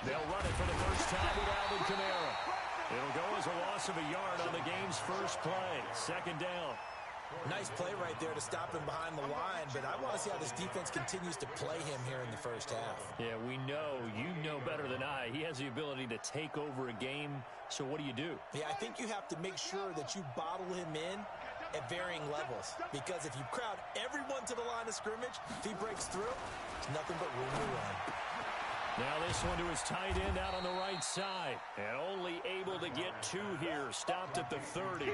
They'll run it for the first time with Alvin Kamara. It'll go as a loss of a yard on the game's first play. Second down. Nice play right there to stop him behind the line, but I want to see how this defense continues to play him here in the first half. Yeah, we know. You know better than I. He has the ability to take over a game, so what do? Yeah, I think you have to make sure that you bottle him in at varying levels, because if you crowd everyone to the line of scrimmage, if he breaks through, it's nothing but room to run. Now this one to his tight end out on the right side, and only able to get two here, stopped at the 30.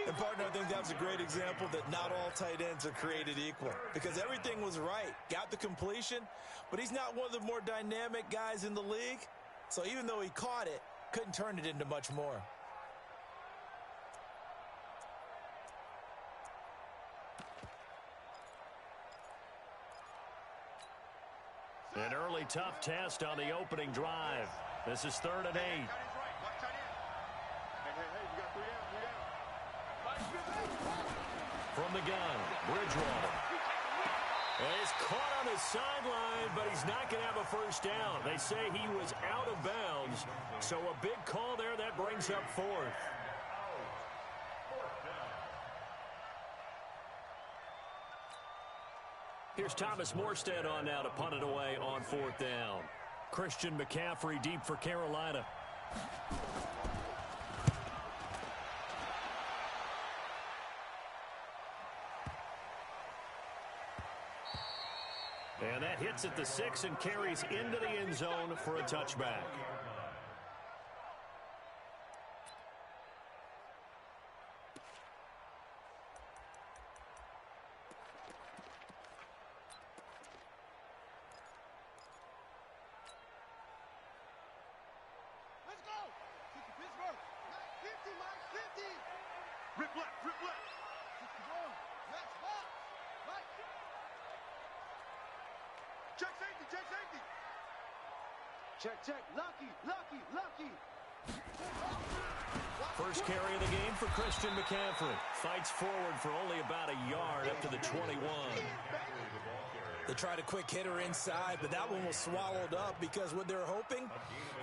And, partner, I think that's a great example that not all tight ends are created equal, because everything was right. Got the completion, but he's not one of the more dynamic guys in the league. So even though he caught it, couldn't turn it into much more. An early tough test on the opening drive. This is 3rd and 8. From the gun, Bridgewater. And he's caught on the sideline, but he's not going to have a first down. They say he was out of bounds, so a big call there that brings up 4th. Here's Thomas Morstead on now to punt it away on 4th down. Christian McCaffrey deep for Carolina. And that hits at the 6 and carries into the end zone for a touchback. Let's go! Pittsburgh! 50, Mike, 50! Rip left, rip left! Match box! Right! Check safety, check safety! Check, check, lucky, lucky, lucky! First carry of the game for Christian McCaffrey. Fights forward for only about a yard up to the 21. They tried a quick hitter inside, but that one was swallowed up because what they're hoping,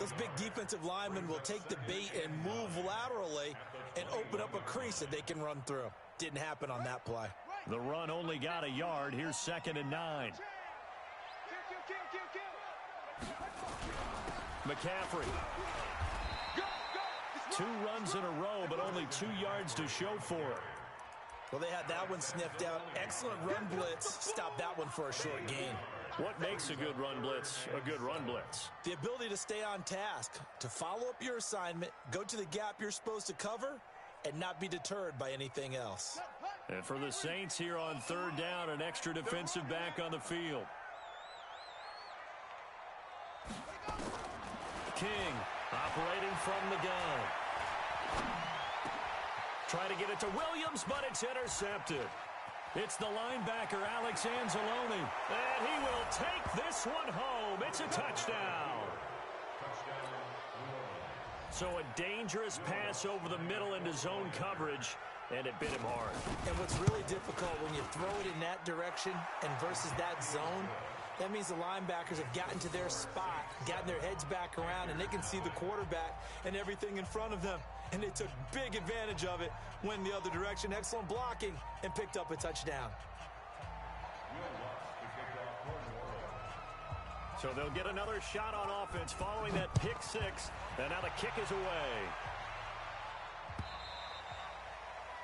those big defensive linemen will take the bait and move laterally and open up a crease that they can run through. Didn't happen on that play. The run only got a yard. Here's 2nd and 9. McCaffrey. 2 runs in a row, but only 2 yards to show for it. Well, they had that one sniffed out. Excellent run blitz. Stop that one for a short gain. What makes a good run blitz a good run blitz? The ability to stay on task, to follow up your assignment, go to the gap you're supposed to cover, and not be deterred by anything else. And for the Saints here on 3rd down, an extra defensive back on the field. King operating from the gun. Try to get it to Williams, but it's intercepted. It's the linebacker, Alex Anzalone. And he will take this one home. It's a touchdown. So a dangerous pass over the middle into zone coverage, and it bit him hard. And what's really difficult when you throw it in that direction and versus that zone, that means the linebackers have gotten to their spot, gotten their heads back around, and they can see the quarterback and everything in front of them. And they took big advantage of it, went the other direction. Excellent blocking, and picked up a touchdown. So they'll get another shot on offense following that pick 6, and now the kick is away.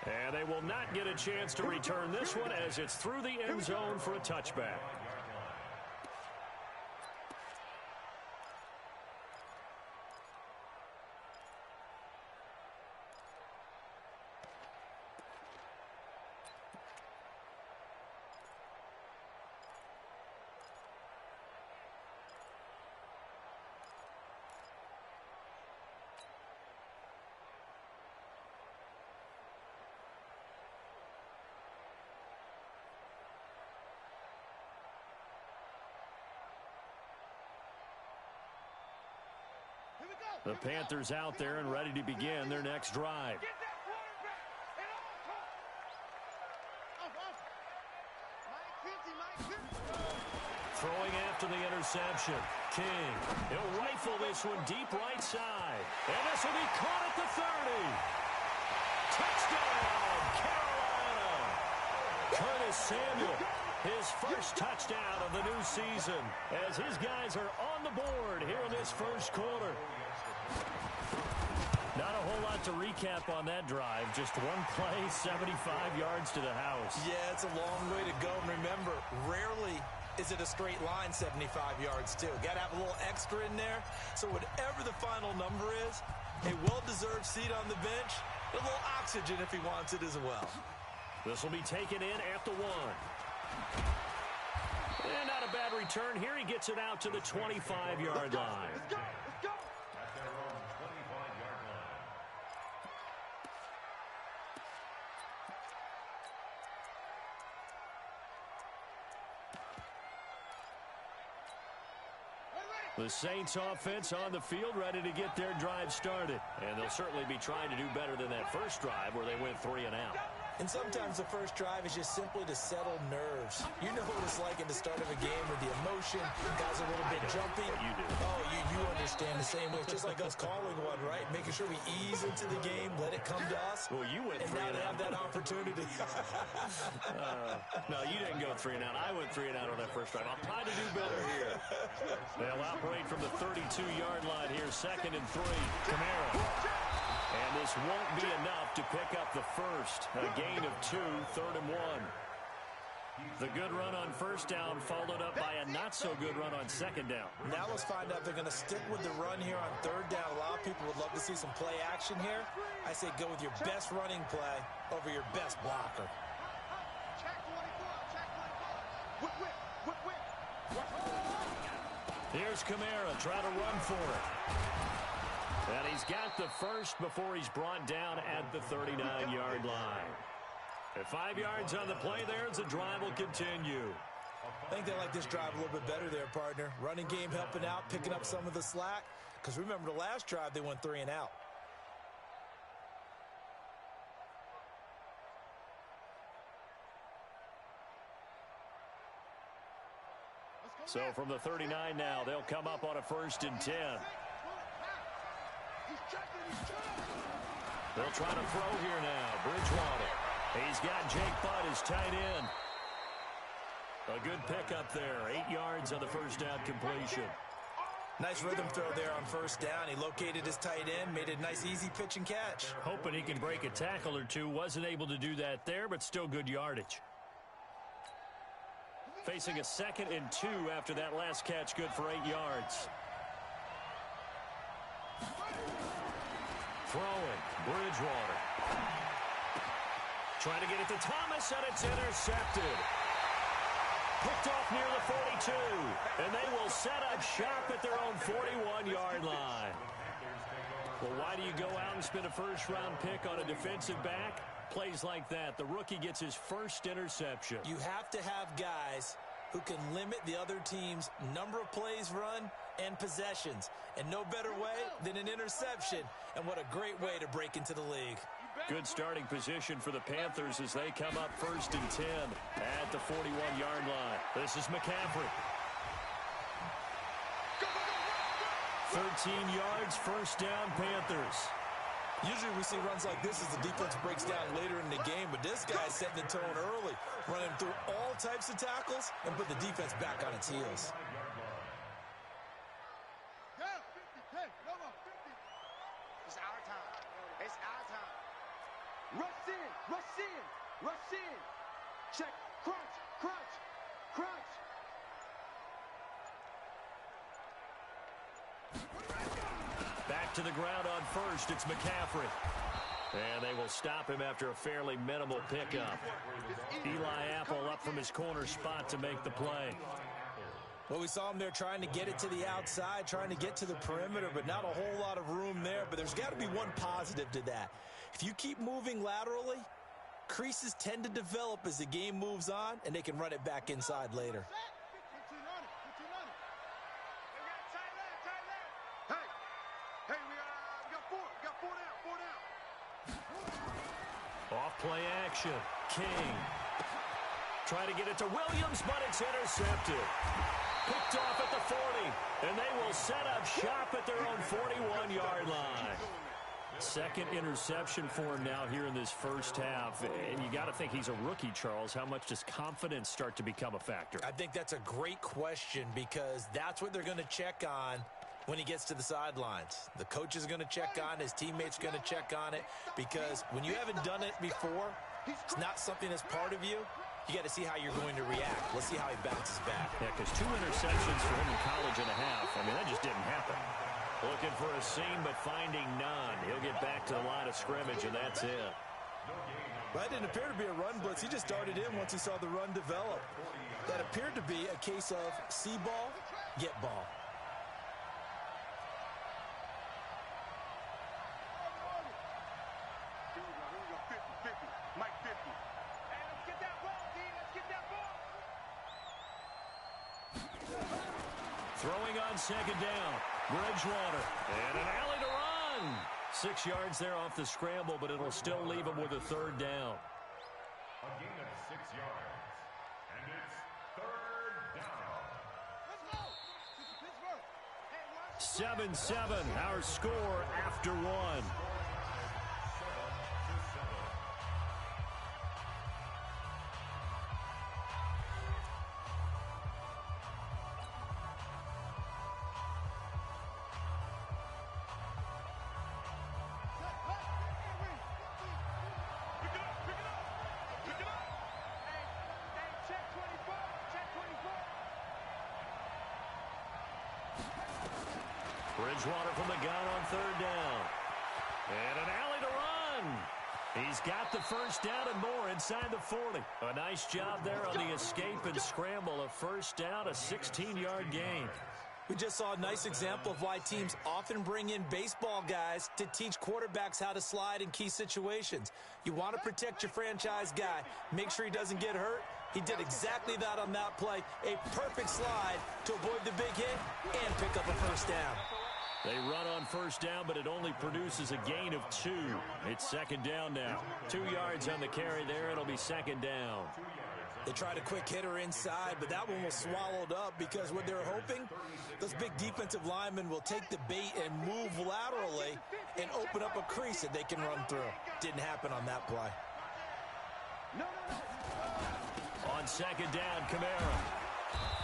And they will not get a chance to return this one as it's through the end zone for a touchback. The Panthers out there and ready to begin their next drive. Throwing after the interception. King, he'll rifle this one deep right side. And this will be caught at the 30. Touchdown, Carolina. Curtis Samuel, his first touchdown of the new season, as his guys are on the board here in this first quarter. Not a whole lot to recap on that drive. Just one play, 75 yards to the house. Yeah, it's a long way to go. And remember, rarely is it a straight line 75 yards, too. Got to have a little extra in there. So whatever the final number is, a well-deserved seat on the bench, a little oxygen if he wants it as well. This will be taken in at the 1. And not a bad return here. He gets it out to the 25-yard line. Let's go. Let's go. The Saints offense on the field, ready to get their drive started. And they'll certainly be trying to do better than that first drive where they went 3 and out. And sometimes the first drive is just simply to settle nerves. You know what it's like at the start of a game with the emotion. Guys are a little bit jumpy. You do. Oh, you understand the same way. It's just like us calling one, right? Making sure we ease into the game, let it come to us. Well, you went and 3 now and they out. have that opportunity. No, you didn't go 3 and out. I went 3 and out on that first drive. I'll try to do better here. They'll operate from the 32-yard line here, 2nd and 3. Kamara. And this won't be enough to pick up the first. A gain of 2, 3rd and 1. The good run on first down followed up by a not-so-good run on 2nd down. Now let's find out if they're going to stick with the run here on 3rd down. A lot of people would love to see some play action here. I say go with your best running play over your best blocker. Check 24. Check 24. Whip, whip, whip, whip. Here's Kamara trying to run for it. And he's got the first before he's brought down at the 39-yard line. At 5 yards on the play there as the drive will continue. I think they like this drive a little bit better there, partner. Running game helping out, picking up some of the slack. Because remember, the last drive, they went 3 and out. So from the 39 now, they'll come up on a 1st and 10. They'll try to throw here now. Bridgewater. He's got Jake Butt as tight end. A good pickup there. 8 yards on the first down completion. Nice rhythm throw there on first down. He located his tight end, made it a nice, easy pitch and catch. Hoping he can break a tackle or two. Wasn't able to do that there, but still good yardage. Facing a 2nd and 2 after that last catch, good for 8 yards. Throwing, Bridgewater. Trying to get it to Thomas, and it's intercepted. Picked off near the 42, and they will set up shop at their own 41-yard line. Well, why do you go out and spend a first-round pick on a defensive back? Plays like that, the rookie gets his first interception. You have to have guys who can limit the other team's number of plays run and possessions. And no better way than an interception. And what a great way to break into the league. Good starting position for the Panthers as they come up 1st and 10 at the 41-yard line. This is McCaffrey. 13 yards, first down, Panthers. Usually we see runs like this as the defense breaks down later in the game, but this guy's setting the tone early, running through all types of tackles and put the defense back on its heels. Go, 50, hey, come on, 50. It's our time. It's our time. Rush in, rush in, rush in. Check, crunch, crunch, crunch. Back to the ground on first, it's McCaffrey. And they will stop him after a fairly minimal pickup. Eli Apple up from his corner spot to make the play. Well, we saw him there trying to get it to the outside, trying to get to the perimeter, but not a whole lot of room there. But there's got to be one positive to that. If you keep moving laterally, creases tend to develop as the game moves on, and they can run it back inside later. 15 on it, 15 on it. Hey, hey, we got 4 down. Off play action. King. Trying to get it to Williams, but it's intercepted. Picked off at the 40, and they will set up shop at their own 41-yard line. Second interception for him now here in this first half. And you got to think he's a rookie, Charles. How much does confidence start to become a factor? I think that's a great question because that's what they're going to check on when he gets to the sidelines. The coach is going to check on, his teammates are going to check on it, because when you haven't done it before, it's not something that's part of you. You got to see how you're going to react. Let's see how he bounces back. Yeah, because 2 interceptions for him in college and a half. I mean, that just didn't happen. Looking for a seam, but finding none. He'll get back to the line of scrimmage, and that's it. That didn't appear to be a run blitz. He just started in once he saw the run develop. That appeared to be a case of see ball, get ball. Throwing on second down. Bridgewater. And an alley to run. 6 yards there off the scramble, but it'll still leave him with a third down. A gain of 6 yards. And it's third down. 7-7, our score after one. Bridgewater from the gun on third down. And an alley to run. He's got the first down and more inside the 40. A nice job there on the escape and scramble. A first down, a 16-yard gain. We just saw a nice example of why teams often bring in baseball guys to teach quarterbacks how to slide in key situations. You want to protect your franchise guy. Make sure he doesn't get hurt. He did exactly that on that play. A perfect slide to avoid the big hit and pick up a first down. They run on first down, but it only produces a gain of 2. It's second down now. 2 yards on the carry there. It'll be second down. They tried a quick hitter inside, but that one was swallowed up because what they're hoping, those big defensive linemen will take the bait and move laterally and open up a crease that they can run through. Didn't happen on that play. On second down, Kamara.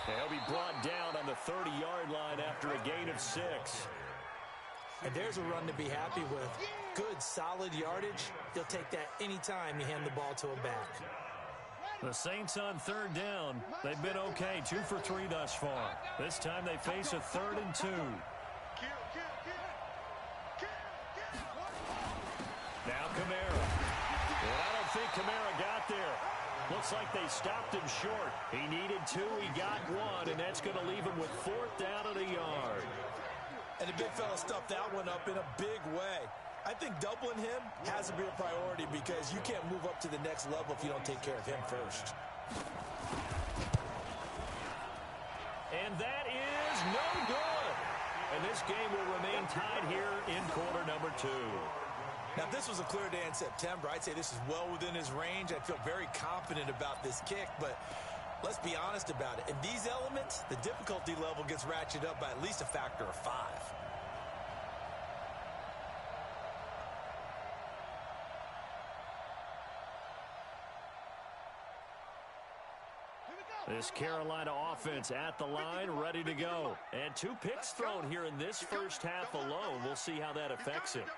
He'll be brought down on the 30-yard line after a gain of 6. And there's a run to be happy with. Good, solid yardage. You'll take that anytime you hand the ball to a back. The Saints on third down. They've been okay, 2 for 3 thus far. This time they face a 3rd and 2. Now Kamara. And I don't think Kamara got there. Looks like they stopped him short. He needed 2, he got 1, and that's going to leave him with 4th down and a yard. And the big fella stuffed that one up in a big way. I think doubling him has to be a priority because you can't move up to the next level if you don't take care of him first. And that is no good. And this game will remain tied here in quarter number 2. Now, if this was a clear day in September, I'd say this is well within his range. I'd feel very confident about this kick, but let's be honest about it. In these elements, the difficulty level gets ratcheted up by at least a factor of 5. This Carolina offense at the line, ready to go. And 2 picks thrown here in this first half alone. We'll see how that affects him.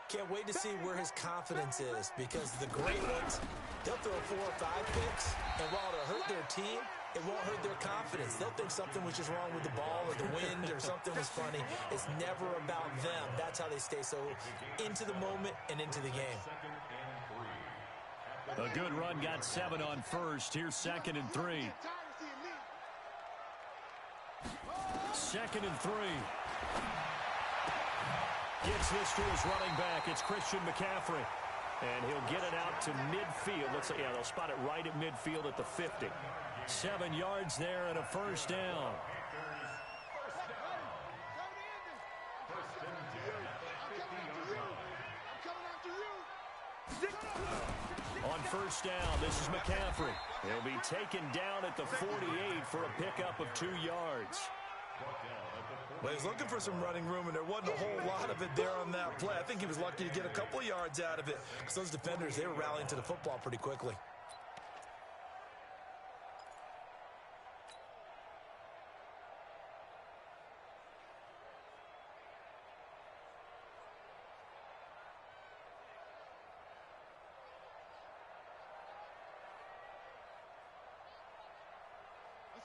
Can't wait to see where his confidence is because the great ones, they'll throw 4 or 5 picks, and while it'll hurt their team, it won't hurt their confidence. They'll think something was just wrong with the ball or the wind or something was funny. It's never about them. That's how they stay so into the moment and into the game. A good run, got 7 on first. Here's 2nd and 3. 2nd and 3. Gets this to his running back. It's Christian McCaffrey. And he'll get it out to midfield. Looks like, yeah, they'll spot it right at midfield at the 50. 7 yards there and a first down. On first down, this is McCaffrey. He'll be taken down at the 48 for a pickup of 2 yards. Well, he's looking for some running room, and there wasn't a whole lot of it there on that play. I think he was lucky to get a couple of yards out of it because those defenders, they were rallying to the football pretty quickly.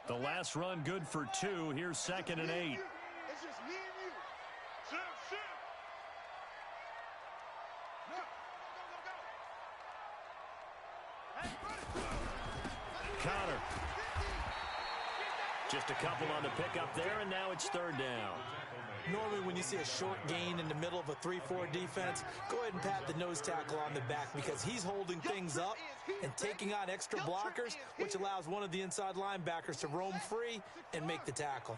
The last run good for 2. Here's 2nd and 8. It's just me and you. Shit. No. Go. Hey, Connor. Just a couple on the pickup there, and now it's 3rd down. Normally, when you see a short gain in the middle of a 3-4 defense, go ahead and pat the nose tackle on the back because he's holding things up and taking on extra blockers, which allows one of the inside linebackers to roam free and make the tackle.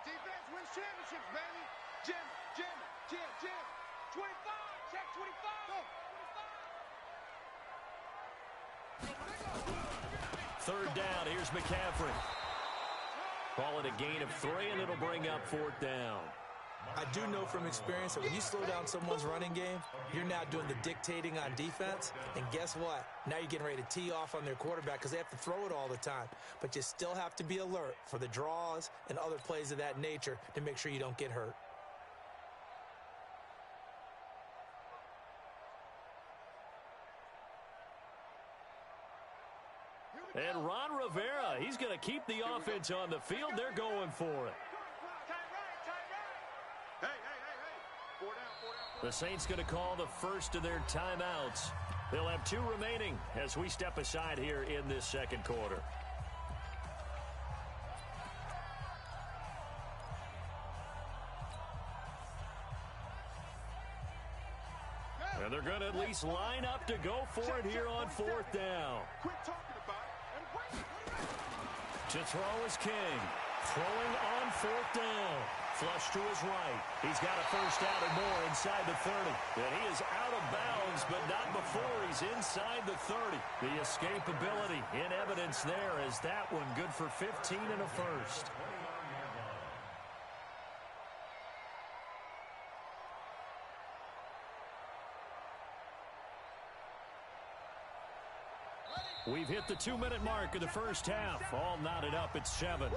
Defense wins championships, baby. Jim. 25. Check 25. Go. 3rd down. Here's McCaffrey. Call it a gain of 3, and it'll bring up 4th down. I do know from experience that when you slow down someone's running game, you're now doing the dictating on defense. And guess what? Now you're getting ready to tee off on their quarterback because they have to throw it all the time. But you still have to be alert for the draws and other plays of that nature to make sure you don't get hurt. And Ron Rivera, he's going to keep the offense on the field. They're going for it. Hey. 4 down. The Saints going to call the first of their timeouts. They'll have 2 remaining as we step aside here in this 2nd quarter. And they're going to at least line up to go for it here on 4th down. Quit talking about it and wait. To throw is King. Throwing on 4th down. Flush to his right. He's got a first down and more inside the 30. And he is out of bounds, but not before he's inside the 30. The escapability in evidence there as that one good for 15 and a first. We've hit the 2-minute mark of the first half. All knotted up at 7.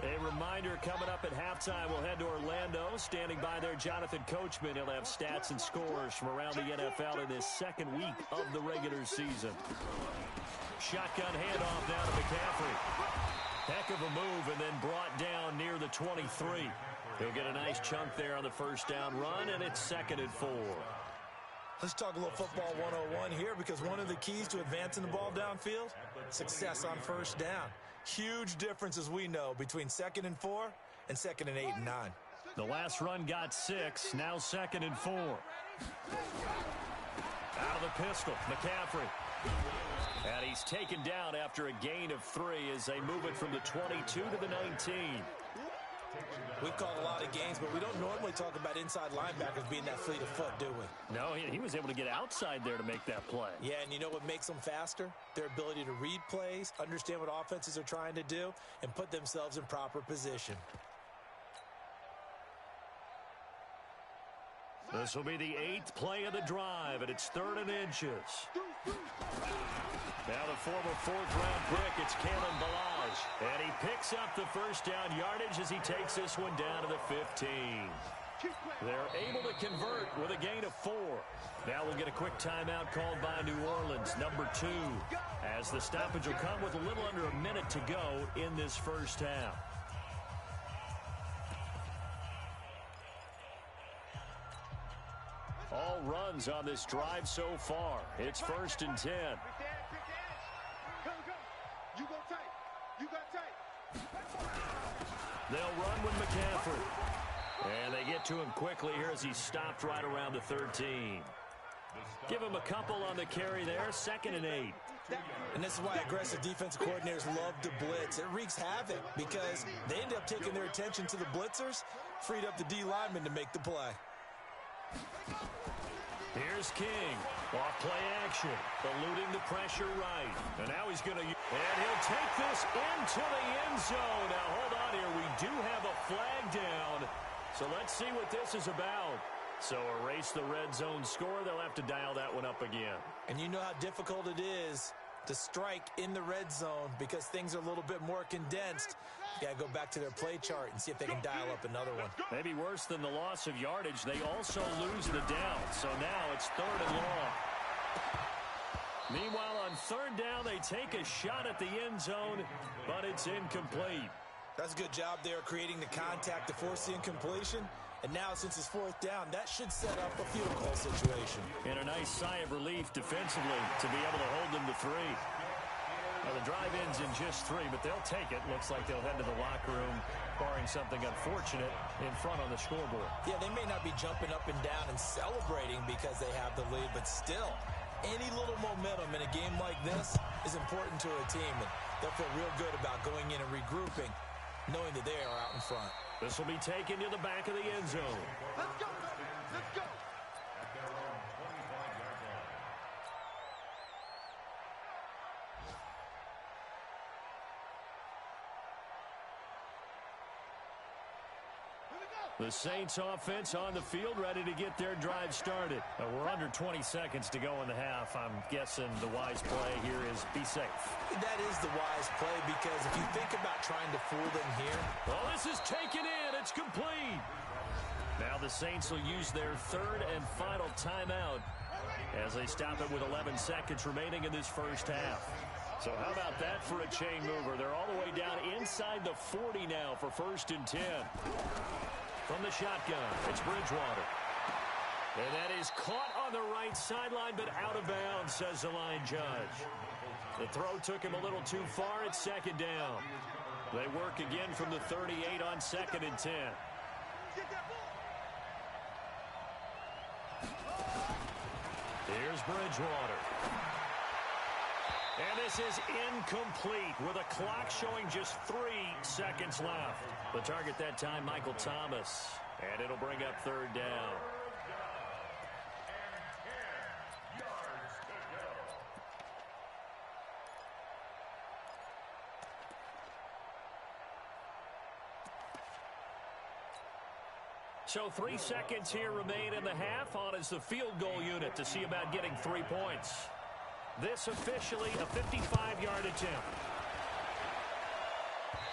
A reminder coming up at halftime, we'll head to Orlando. Standing by there, Jonathan Coachman. He'll have stats and scores from around the NFL in this 2nd week of the regular season. Shotgun handoff now to McCaffrey. Heck of a move and then brought down near the 23. He'll get a nice chunk there on the first down run, and it's 2nd and 4. Let's talk a little football 101 here because one of the keys to advancing the ball downfield, success on first down. Huge difference, as we know, between 2nd and 4 and 2nd and 8 and 9. The last run got 6, now 2nd and 4. Out of the pistol, McCaffrey. And he's taken down after a gain of 3 as they move it from the 22 to the 19. We've called a lot of games, but we don't normally talk about inside linebackers being that fleet of foot, do we? No, he was able to get outside there to make that play. Yeah, and you know what makes them faster? Their ability to read plays, understand what offenses are trying to do, and put themselves in proper position. This will be the 8th play of the drive, and it's 3rd and inches. Now the former 4th-round pick, it's Kalen Ballage. And he picks up the first down yardage as he takes this one down to the 15. They're able to convert with a gain of 4. Now we'll get a quick timeout called by New Orleans, number 2, as the stoppage will come with a little under a minute to go in this first half. All runs on this drive so far. It's 1st and 10. You go tight. You got tight. They'll run with McCaffrey. And they get to him quickly here as he's stopped right around the 13. Give him a couple on the carry there. 2nd and 8. And this is why aggressive defensive coordinators love to blitz. It wreaks havoc because they end up taking their attention to the blitzers, freed up the D lineman to make the play. Here's King. Off play action. Eluding the pressure right. And now he's going to... And he'll take this into the end zone. Now, hold on here. We do have a flag down. So let's see what this is about. So erase the red zone score. They'll have to dial that one up again. And you know how difficult it is to strike in the red zone because things are a little bit more condensed. You got to go back to their play chart and see if they can dial up another one. Maybe worse than the loss of yardage, they also lose the down. So now it's 3rd and long. Meanwhile, on 3rd down, they take a shot at the end zone, but it's incomplete. That's a good job there creating the contact to force the incompletion. And now, since it's 4th down, that should set up a field goal situation. And a nice sigh of relief defensively to be able to hold them to 3. Now, the drive ends in just 3, but they'll take it. Looks like they'll head to the locker room, barring something unfortunate in front on the scoreboard. Yeah, they may not be jumping up and down and celebrating because they have the lead, but still, any little momentum in a game like this is important to a team, and they'll feel real good about going in and regrouping, knowing that they are out in front. This will be taken to the back of the end zone. Let's go. Let's go. At their own 25-yard line. The Saints offense on the field, ready to get their drive started. We're under 20 seconds to go in the half. I'm guessing the wise play here is be safe. That is the wise play because if you think about trying to fool them here. Well, this is taken in. It's complete. Now the Saints will use their 3rd and final timeout as they stop it with 11 seconds remaining in this first half. So how about that for a chain mover? They're all the way down inside the 40 now for 1st and 10. From the shotgun, it's Bridgewater. And that is caught on the right sideline, but out of bounds, says the line judge. The throw took him a little too far. It's 2nd down. They work again from the 38 on 2nd and 10. Here's Bridgewater. And this is incomplete with a clock showing just 3 seconds left. The target that time, Michael Thomas. And it'll bring up 3rd down. So 3 seconds here remain in the half. On is the field goal unit to see about getting 3 points. This officially a 55-yard attempt.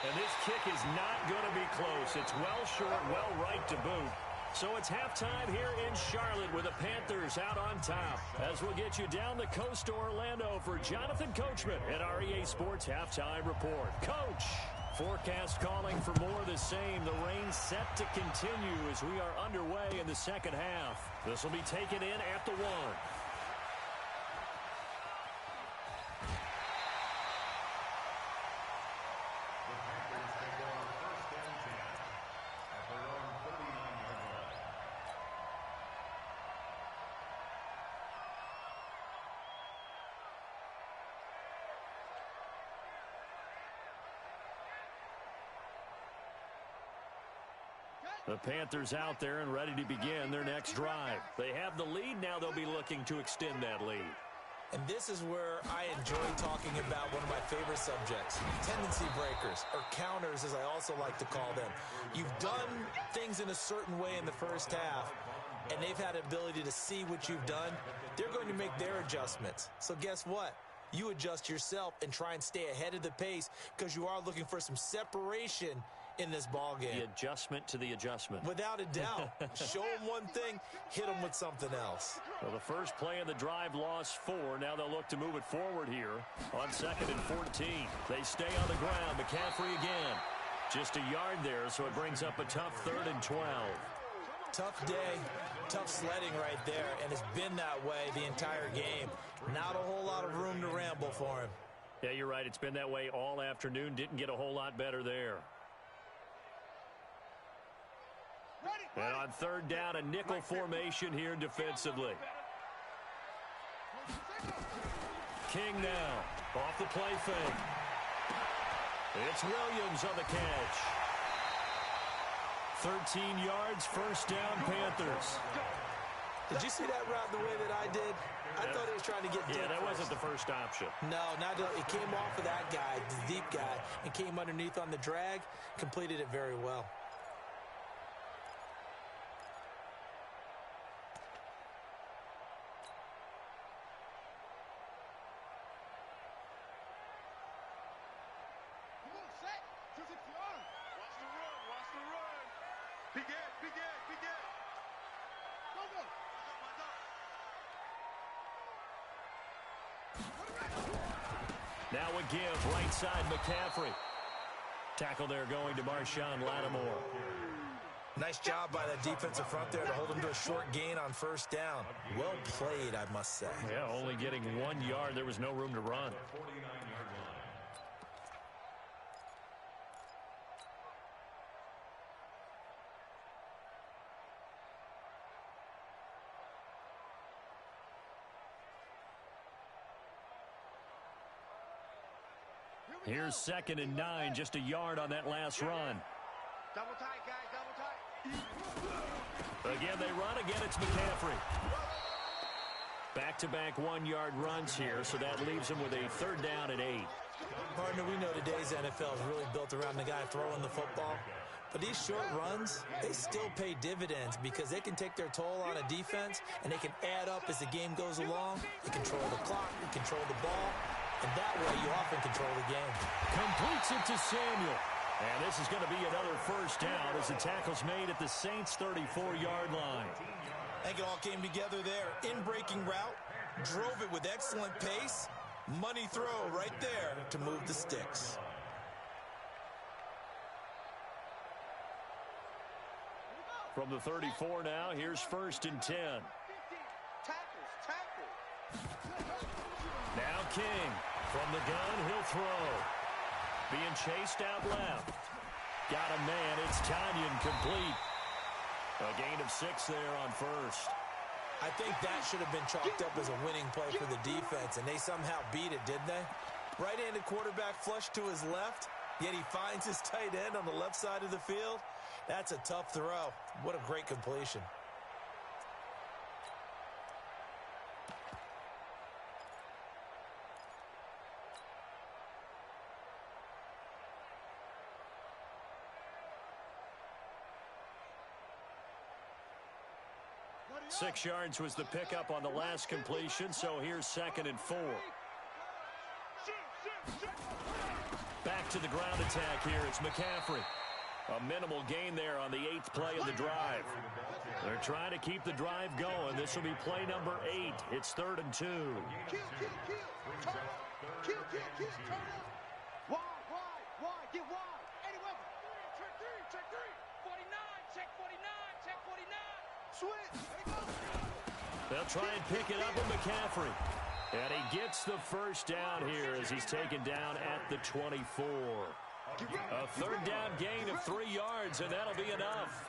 And this kick is not going to be close. It's well short, well right to boot. So it's halftime here in Charlotte with the Panthers out on top. As we'll get you down the coast to Orlando for Jonathan Coachman at our EA Sports Halftime Report. Coach, forecast calling for more of the same. The rain set to continue as we are underway in the second half. This will be taken in at the 1. The Panthers out there and ready to begin their next drive. They have the lead. Now they'll be looking to extend that lead. And this is where I enjoy talking about one of my favorite subjects, tendency breakers, or counters as I also like to call them. You've done things in a certain way in the first half, and they've had the ability to see what you've done. They're going to make their adjustments. So guess what? You adjust yourself and try and stay ahead of the pace because you are looking for some separation in this ball game. The adjustment to the adjustment. Without a doubt. Show them one thing, hit them with something else. Well, the first play of the drive lost 4. Now they'll look to move it forward here on 2nd and 14. They stay on the ground. McCaffrey again. Just a yard there, so it brings up a tough 3rd and 12. Tough day, tough sledding right there, and it's been that way the entire game. Not a whole lot of room to ramble for him. Yeah, you're right. It's been that way all afternoon. Didn't get a whole lot better there. And on 3rd down, a nickel formation here defensively. King now, off the play fake. It's Williams on the catch. 13 yards, 1st down, Panthers. Did you see that route the way that I did? I thought he was trying to get deep. Yeah, that first. wasn't the first option. No, it came off of that guy, the deep guy, and came underneath on the drag, completed it very well. Come on, set. 260 on. Watch the run. Watch the run. Big ass, big ass, big ass. Go, go. Now a give, right side, McCaffrey. Tackle there going to Marshawn Lattimore. Nice job by that defensive front there to hold him to a short gain on first down. Well played, I must say. Yeah, only getting 1 yard. There was no room to run. Here's 2nd and 9, just a yard on that last run. Double tight, guys, double tight. Again, they run. Again, it's McCaffrey. Back-to-back 1-yard runs here, so that leaves him with a 3rd down and 8. Partner, we know today's NFL is really built around the guy throwing the football. But these short runs, they still pay dividends because they can take their toll on a defense, and they can add up as the game goes along. They control the clock, they control the ball, and that way you often control the game. Completes it to Samuel. And this is going to be another 1st down as the tackle's made at the Saints' 34-yard line. I think it all came together there. In-breaking route, drove it with excellent pace. Money throw right there to move the sticks. From the 34 now, here's 1st and 10. Tackles. Now King. From the gun, he'll throw. Being chased out left. Got a man. It's Tanyan complete. A gain of 6 there on 1st. I think that should have been chalked up as a winning play for the defense, and they somehow beat it, didn't they? Right-handed quarterback flush to his left, yet he finds his tight end on the left side of the field. That's a tough throw. What a great completion. Six yards was the pickup on the last completion, so here's 2nd and 4. Back to the ground attack here. It's McCaffrey. A minimal gain there on the 8th play of the drive. They're trying to keep the drive going. This will be play number 8. It's 3rd and 2. Kill. Turn up. Kill. Turn up. Wide. Get wide. Anywhere. Check 3. 49. Check 49. Switch. They'll try and pick it up with McCaffrey. And he gets the 1st down here as he's taken down at the 24. A 3rd down gain of 3 yards, and that'll be enough.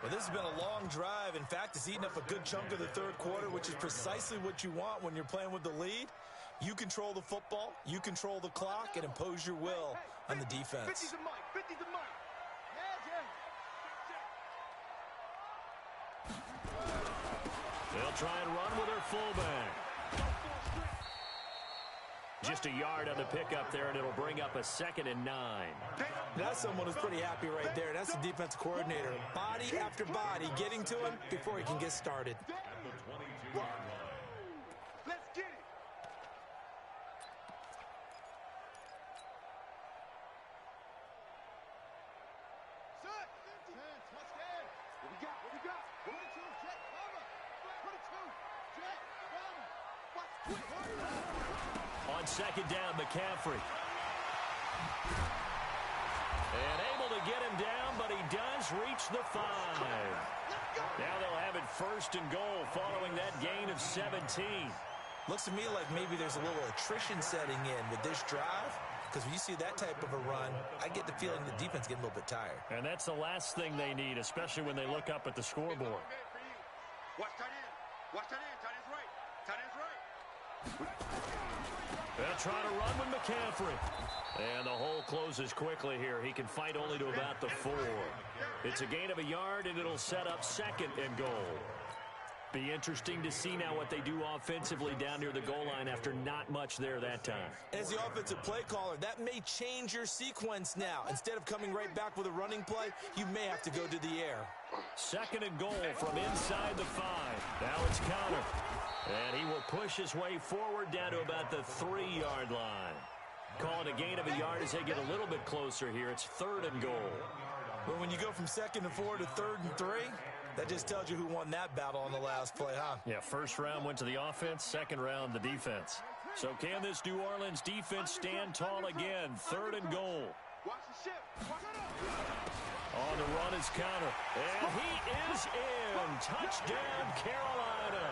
Well, this has been a long drive. In fact, it's eaten up a good chunk of the 3rd quarter, which is precisely what you want when you're playing with the lead. You control the football, you control the clock, and impose your will on the defense. 50's a mic. They'll try and run with their fullback. Just a yard on the pickup there, and it'll bring up a 2nd and 9. That's someone who's pretty happy right there. That's the defensive coordinator. Body after body getting to him before he can get started. Let's get it. Set. 10, touchdown. What we got? 22, jet, cover. 22, jet, cover. Watch quick. On 2nd down, McCaffrey. And able to get him down, but he does reach the 5. Now they'll have it 1st and goal following that gain of 17. Looks to me like maybe there's a little attrition setting in with this drive, because when you see that type of a run, I get the feeling the defense getting a little bit tired. And that's the last thing they need, especially when they look up at the scoreboard. Watch tight end. Tight end's right. They'll try to run with McCaffrey. And the hole closes quickly here. He can fight only to about the 4. It's a gain of a yard, and it'll set up 2nd and goal. Be interesting to see now what they do offensively down near the goal line after not much there that time. As the offensive play caller, that may change your sequence now. Instead of coming right back with a running play, you may have to go to the air. 2nd and goal from inside the 5. Now it's Connor. And he will push his way forward down to about the 3-yard line. Call it a gain of a yard as they get a little bit closer here. It's 3rd and goal. Well, when you go from 2nd and 4 to 3rd and 3, that just tells you who won that battle on the last play, huh? Yeah, 1st round went to the offense, 2nd round the defense. So can this New Orleans defense stand tall again? 3rd and goal. Watch the ship. On the run is Connor. And he is in. Touchdown, Carolina.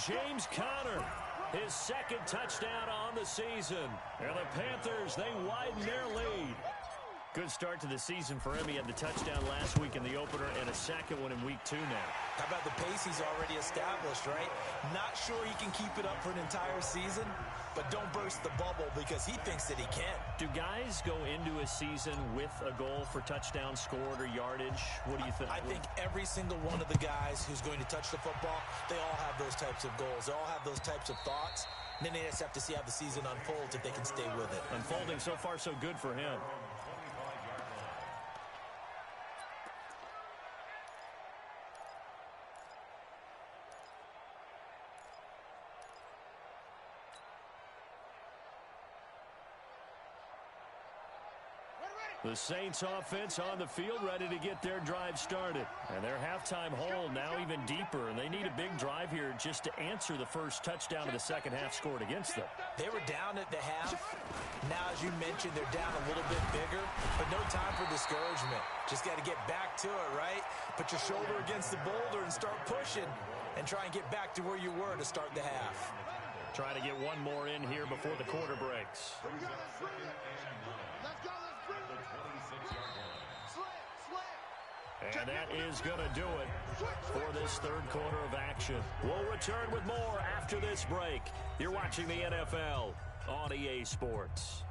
James Conner, his 2nd touchdown on the season. And the Panthers, they widen their lead. Good start to the season for him. He had the touchdown last week in the opener and a 2nd one in week 2 now. How about the pace he's already established, right? Not sure he can keep it up for an entire season, but don't burst the bubble because he thinks that he can. Do guys go into a season with a goal for touchdown scored or yardage? What do you think? I think every single one of the guys who's going to touch the football, they all have those types of goals. They all have those types of thoughts. And then they just have to see how the season unfolds if they can stay with it. Unfolding so far so good for him. The Saints offense on the field ready to get their drive started. And their halftime hole now even deeper. And they need a big drive here just to answer the first touchdown of the 2nd half scored against them. They were down at the half. Now, as you mentioned, they're down a little bit bigger. But no time for discouragement. Just got to get back to it, right? Put your shoulder against the boulder and start pushing. And try and get back to where you were to start the half. Trying to get one more in here before the quarter breaks. And that is going to do it for this 3rd quarter of action. We'll return with more after this break. You're watching the NFL on EA Sports.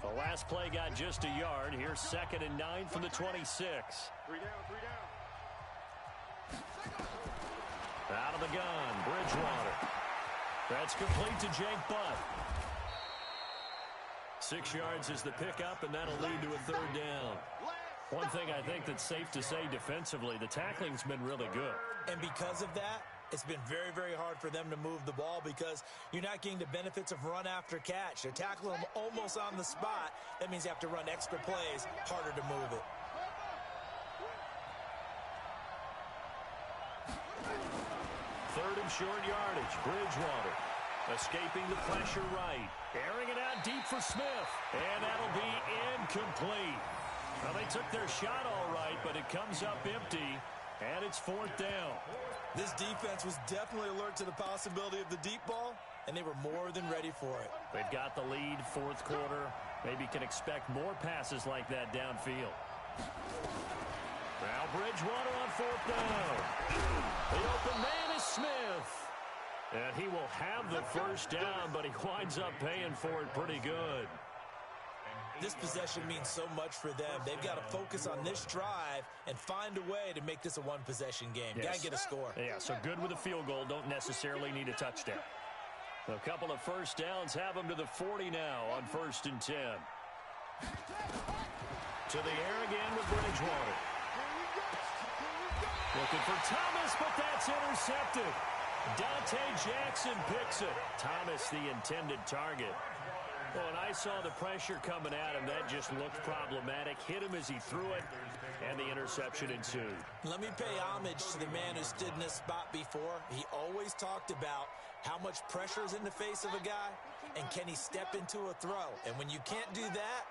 The last play got just a yard. Here's 2nd and 9 from the 26. 3 down, 3 down. Out of the gun, Bridgewater. That's complete to Jake Butt. 6 yards is the pickup, and that'll lead to a 3rd down. One thing I think that's safe to say defensively, the tackling's been really good. And because of that, it's been very, very hard for them to move the ball because you're not getting the benefits of run after catch. They're tackling them almost on the spot. That means you have to run extra plays, harder to move it. 3rd and short yardage. Bridgewater escaping the pressure right. Airing it out deep for Smith. And that'll be incomplete. Well, they took their shot all right, but it comes up empty, and it's 4th down. This defense was definitely alert to the possibility of the deep ball, and they were more than ready for it. They've got the lead, 4th quarter. Maybe can expect more passes like that downfield. Now Bridgewater on 4th down. The open man is Smith. And he will have the first down, but he winds up paying for it pretty good. This possession means so much for them. They've got to focus on this drive and find a way to make this a one-possession game. Yes. Got to get a score. Yeah, so good with a field goal. Don't necessarily need a touchdown. A couple of first downs have them to the 40 now on 1st and 10. To the air again with Bridgewater. Looking for Thomas, but that's intercepted. Dante Jackson picks it. Thomas, the intended target. Well, when I saw the pressure coming at him, that just looked problematic. Hit him as he threw it, and the interception ensued. Let me pay homage to the man who stood in this spot before. He always talked about how much pressure is in the face of a guy, and can he step into a throw. And when you can't do that,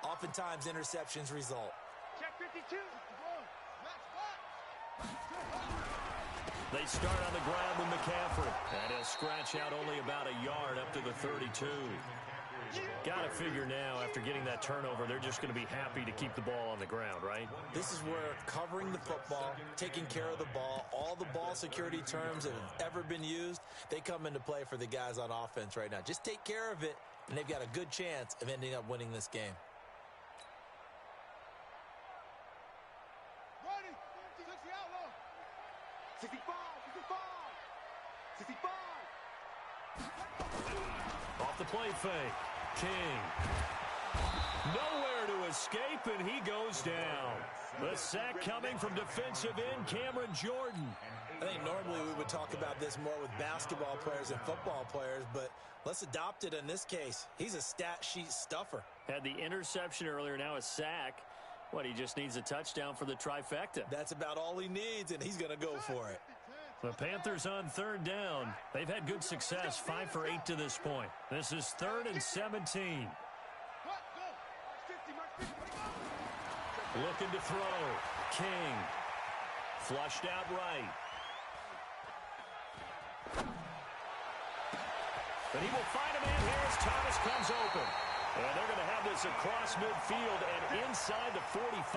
oftentimes interceptions result. Check 52. They start on the ground with McCaffrey. And he'll scratch out only about a yard up to the 32. Got to figure now, after getting that turnover, they're just going to be happy to keep the ball on the ground, right? This is where covering the football, taking care of the ball, all the ball security terms that have ever been used, they come into play for the guys on offense right now. Just take care of it, and they've got a good chance of ending up winning this game. 65. Off the play fake. King. Nowhere to escape, and he goes down. The sack coming from defensive end Cameron Jordan. I think normally we would talk about this more with basketball players and football players, but let's adopt it in this case. He's a stat sheet stuffer. Had the interception earlier, now a sack. What, he just needs a touchdown for the trifecta. That's about all he needs, and he's going to go for it. The Panthers on third down. They've had good success, 5 for 8 to this point. This is 3rd and 17. Looking to throw. King. Flushed out right. But he will find a man here as Thomas comes open. And they're going to have this across midfield and inside the 45.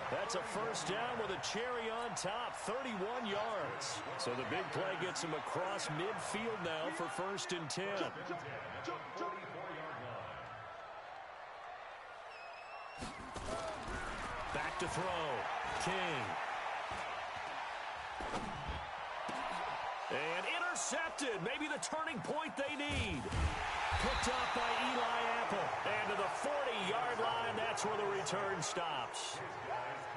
That's a first down with a cherry on top, 31 yards. So the big play gets him across midfield now for 1st and 10. Back to throw. King. And intercepted. Maybe the turning point they need. Picked off by Eli Apple. And to the 40-yard line, that's where the return stops.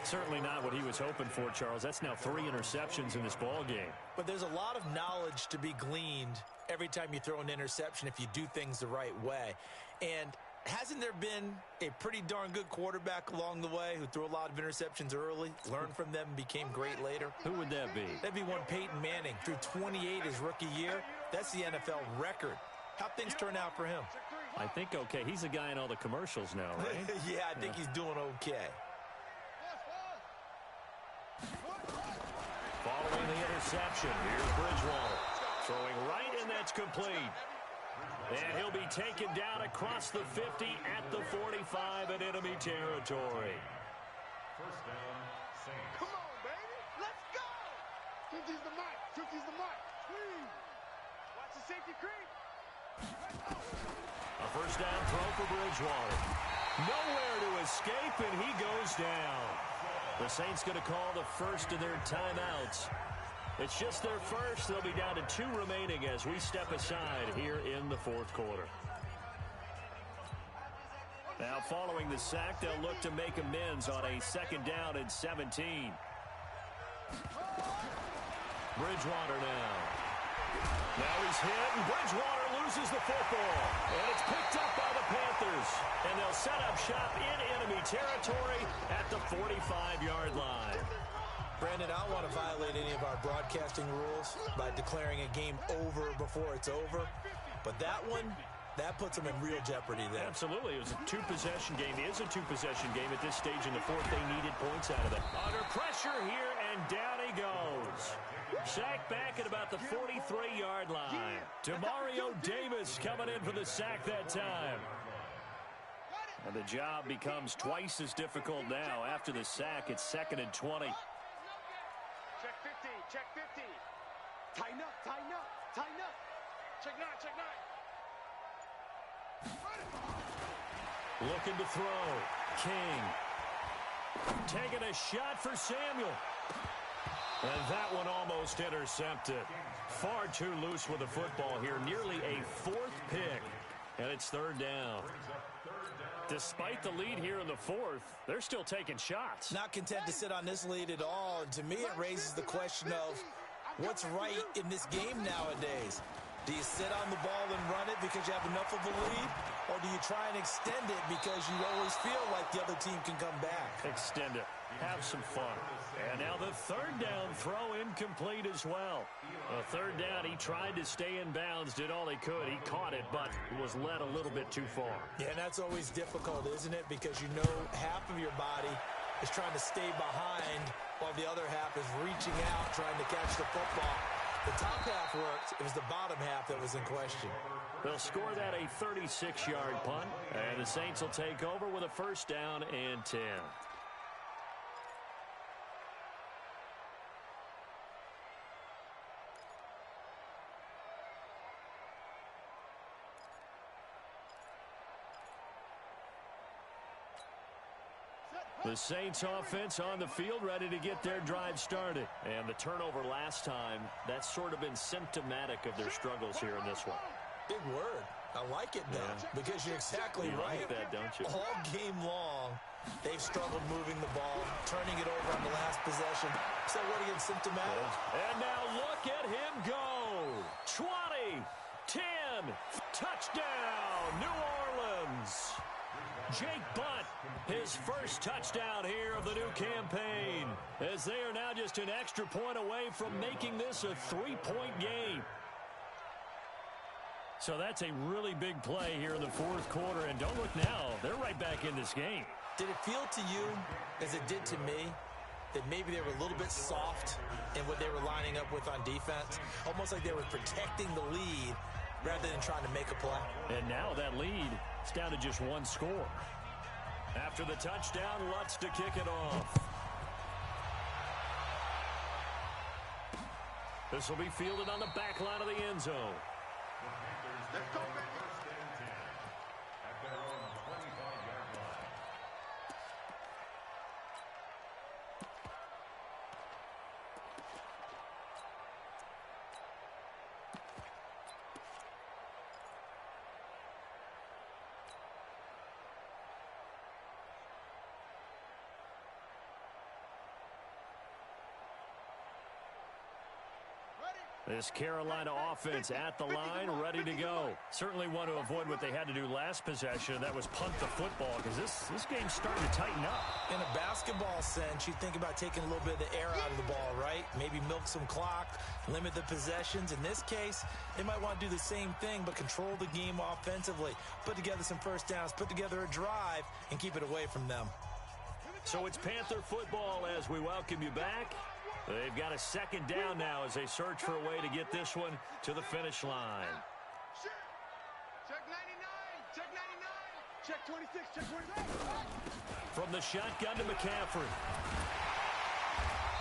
Certainly not what he was hoping for, Charles. That's now 3 interceptions in this ball game. But there's a lot of knowledge to be gleaned every time you throw an interception if you do things the right way. And hasn't there been a pretty darn good quarterback along the way who threw a lot of interceptions early, learned from them, and became great later? Who would that be? That'd be one Peyton Manning. Threw 28 his rookie year. That's the NFL record. How'd things turn out for him? I think okay. He's a guy in all the commercials now, right? Yeah, I think he's doing okay. Following the interception, here's Bridgewater. Throwing right, and that's complete. And he'll be taken down across the 50 at the 45 in enemy territory. First down, Saints. Come on, baby. Let's go. 50's the mark. 50's the mark. Please. Watch the safety creep. A first down throw for Bridgewater. Nowhere to escape, and he goes down. The Saints going to call the first of their timeouts. It's just their first. They'll be down to 2 remaining as we step aside here in the 4th quarter. Now, following the sack, they'll look to make amends on a 2nd down and 17. Bridgewater now. Now he's hit, and Bridgewater loses the football. And it's picked up by the Panthers. And they'll set up shop in enemy territory at the 45-yard line. Brandon, I don't want to violate any of our broadcasting rules by declaring a game over before it's over. But that one, that puts them in real jeopardy there. Absolutely. It was a 2-possession game. It is a 2-possession game at this stage in the 4th. They needed points out of it. Under pressure here, and down he goes. Sacked back at about the 43-yard line. Demario Davis coming in for the sack that time. And the job becomes twice as difficult now. After the sack, it's 2nd and 20. Check 50. Check 50. Tighten up. Tighten up. Tighten up. Check 9. Check 9. Looking to throw. King. Taking a shot for Samuel. And that one almost intercepted. Far too loose with the football here. Nearly a 4th pick. And it's 3rd down. Despite the lead here in the 4th, they're still taking shots. Not content to sit on this lead at all. And to me, it raises the question of what's right in this game nowadays. Do you sit on the ball and run it because you have enough of a lead? Or do you try and extend it because you always feel like the other team can come back? Extend it. Have some fun. And now the 3rd down throw incomplete as well. A 3rd down, he tried to stay in bounds, did all he could. He caught it, but was led a little bit too far. Yeah, and that's always difficult, isn't it? Because you know half of your body is trying to stay behind while the other half is reaching out, trying to catch the football. The top half worked. It was the bottom half that was in question. They'll score that a 36-yard punt, and the Saints will take over with a first down and 10. Set. The Saints offense on the field, ready to get their drive started. And the turnover last time, that's sort of been symptomatic of their struggles here in this one. Big word. I like it, though, because you're exactly right. You like that, don't you? All game long, they've struggled moving the ball, turning it over on the last possession. So what again, symptomatic? And now look at him go. 20, 10, touchdown, New Orleans. Jake Butt, his first touchdown here of the new campaign, as they are now just an extra point away from making this a 3-point game. So that's a really big play here in the fourth quarter, and don't look now, they're right back in this game. Did it feel to you, as it did to me, that maybe they were a little bit soft in what they were lining up with on defense? Almost like they were protecting the lead rather than trying to make a play. And now that lead is down to just one score. After the touchdown, Lutz to kick it off. This will be fielded on the back line of the end zone. Let's go, baby. At their own 25-yard line. This Carolina offense at the line, ready to go. Certainly want to avoid what they had to do last possession. That was punt the football, because this game's starting to tighten up. In a basketball sense, you think about taking a little bit of the air out of the ball, right? Maybe milk some clock, limit the possessions. In this case, they might want to do the same thing, but control the game offensively. Put together some first downs, put together a drive, and keep it away from them. So it's Panther football as we welcome you back. They've got a second down now as they search for a way to get this one to the finish line. Check 99, check 99, check 26, check 26. From the shotgun to McCaffrey.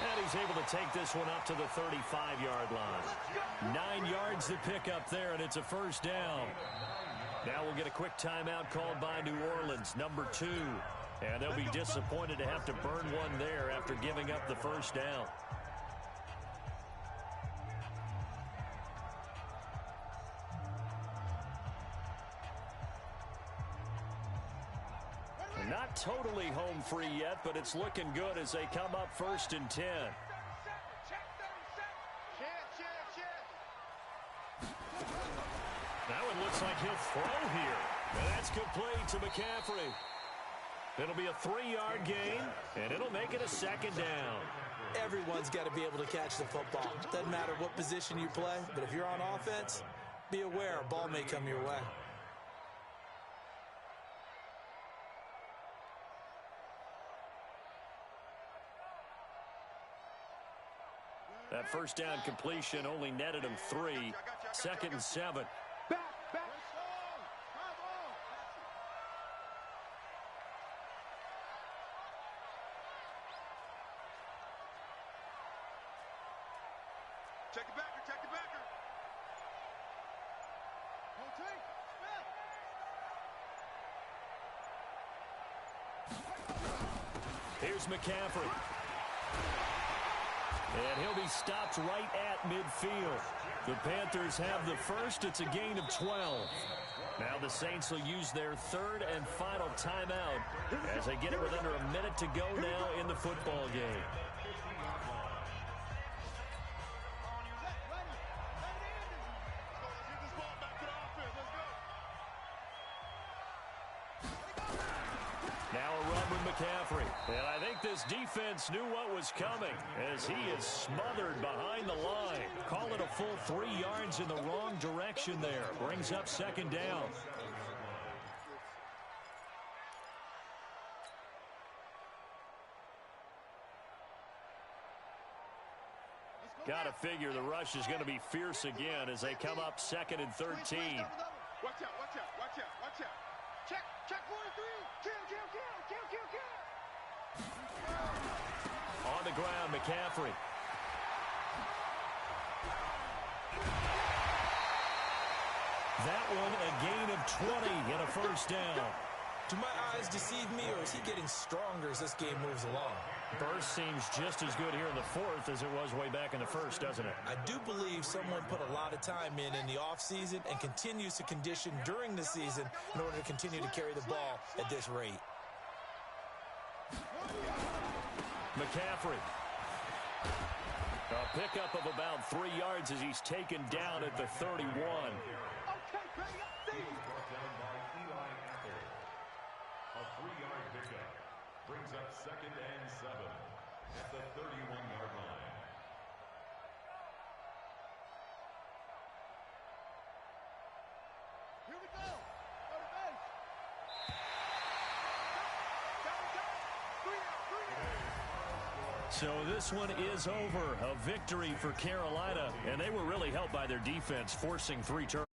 And he's able to take this one up to the 35-yard line. 9 yards to pick up there, and it's a first down. Now we'll get a quick timeout called by New Orleans, number 2. And they'll be disappointed to have to burn one there after giving up the first down. Not totally home free yet, but it's looking good as they come up 1st and 10. That one looks like he'll throw here. And that's complete to McCaffrey. It'll be a 3-yard gain, and it'll make it a second down. Everyone's got to be able to catch the football. Doesn't matter what position you play, but if you're on offense, be aware a ball may come your way. That first down completion only netted him 3. 2nd and 7. Back. Check the backer. Here's McCaffrey. And he'll be stopped right at midfield. The Panthers have the first. It's a gain of 12. Now the Saints will use their 3rd and final timeout as they get it with under a minute to go now in the football game. Now a run with McCaffrey. And I think this defense knew what was coming as he is smothered behind the line. Call it a full 3 yards in the wrong direction there. Brings up 2nd down. Got to figure the rush is going to be fierce again as they come up 2nd and 13. Watch out. Check 43. Kill. On the ground, McCaffrey. That one a gain of 20 and a first down. Do my eyes deceive me, or is he getting stronger as this game moves along? Burst seems just as good here in the fourth as it was way back in the first, doesn't it? I do believe someone put a lot of time in the offseason and continues to condition during the season in order to continue to carry the ball at this rate. McCaffrey. A pickup of about 3 yards as he's taken down at the 31. A 3-yard pickup brings up 2nd and 7 at the 31-yard line. Here we go. Go to base. So this one is over. A victory for Carolina, and they were really helped by their defense, forcing 3 turnovers.